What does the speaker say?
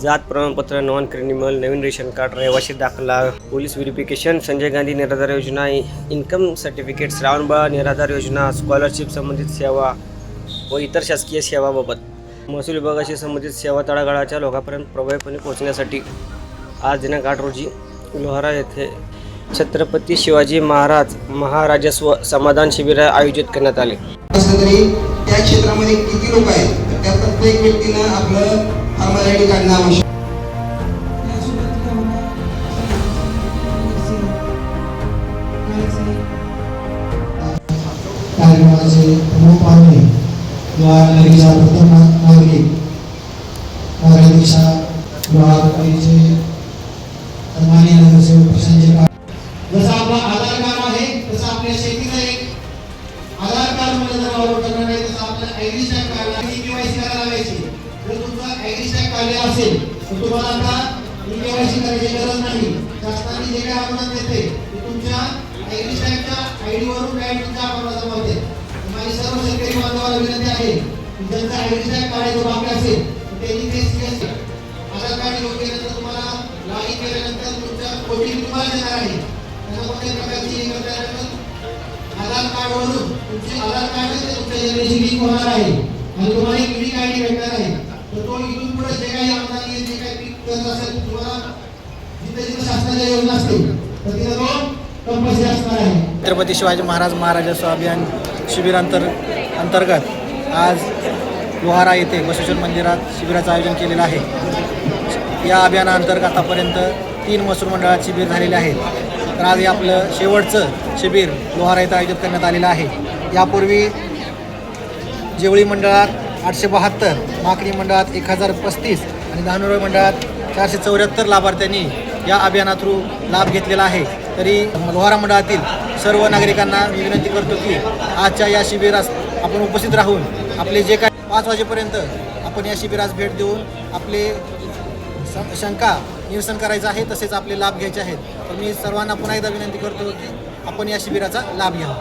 जात प्रमाणपत्र, non criminal, नवीन ration card, रहिवासी दाखला, पोलीस व्हेरिफिकेशन, संजय गांधी निराधार योजना, इन्कम सर्टिफिकेट, श्रावणबाळ निराधार योजना, स्कॉलरशिप संबंधित सेवा व इतर शासकीय सेवाबाबत महसूल विभागाशी संबंधित सेवा तळागाळाच्या लोकांपर्यंत प्रभावीपणे पोहोचण्यासाठी आज दिनांक 8 रोजी लोहारा येथे छत्रपती शिवाजी महाराज महाराजस्व समाधान शिबिर आयोजित करण्यात आले. त्या क्षेत्रामध्ये किती लोक आहेत तर त्या प्रत्येक व्यक्तीने आपलं फॉर्मल आयडी काढणं आवश्यक. कार्यक्रमाचे प्रमुख पाहुणे लोहारा नगरीच्या प्रथम नागरिक नगराध्यक्षा लोहारा नगरीचे सन्माननीय नगरसेवक प्रशांत. जसं आपला आधार कार्ड आहे तसं आपल्या शेतीचं एक आधार कार्ड मध्ये जर वापर करणार आहे तसं आपल्याला आयडी स्टॅम्प काढला केवायसी करायला लावायची. जर तुमचा आयडी स्टॅम्प काढलेला असेल तर तुम्हाला आता केवायसी करायची गरज नाही. शासनाने जे काही अनुदान देते ते तुमच्या आयडी स्टॅम्पच्या आयडी वरून डायरेक्ट तुमच्या अकाउंटला जमा होते. माझी सर्व शेतकरी बांधवांना विनंती आहे की ज्यांचा आयडी स्टॅम्प काढायचं बाकी असेल त्यांनी ते सीएस आधार कार्ड योग्य केल्यानंतर तुम्हाला लॉगिन केल्यानंतर तुमच्या ओटीपी तुम्हाला देणार आहे. त्याला कोणत्याही प्रकारची हे करता आधार कार्ड वरून तुमचे आधार कार्ड ते तुमच्या जनरेशन लिंक होणार आहे आणि तुम्हाला एक युनिक आयडी भेटणार आहे. तर तो इथून पुढे जे काही आमदार जे काही पीक करत असेल तुम्हाला जिथे शासनाच्या योजना असतील तर तिथे तो कंपल्सरी असणार आहे. छत्रपती शिवाजी महाराज महाराजस्व अभियान अंतर्गत आज लोहारा येथे बसवेश्वर मंदिरात शिबिराचं आयोजन केलेलं आहे. या अभियानाअंतर्गत आतापर्यंत 3 महसूल मंडळात शिबिर झालेले आहेत. तर आज हे आपलं शेवटचं शिबिर लोहारा येथे आयोजित करण्यात आलेलं आहे. यापूर्वी जेवळी मंडळात 872, माकडी मंडळात 1035 आणि धानुरबाई मंडळात 474 लाभार्थ्यांनी या अभियाना थ्रू लाभ घेतलेला आहे. तरी लोहारा मंडळातील सर्व नागरिकांना मी विनंती करतो की आजच्या या शिबिरास आपण उपस्थित राहून आपले जे काही 5 वाजेपर्यंत आपण या शिबिरास भेट देऊन आपले शंका निरसन करायचं आहे तसेच आपले लाभ घ्यायचे आहेत. तर मी सर्वांना पुन्हा एकदा विनंती करतो की आपण या शिबिराचा लाभ घ्यावा.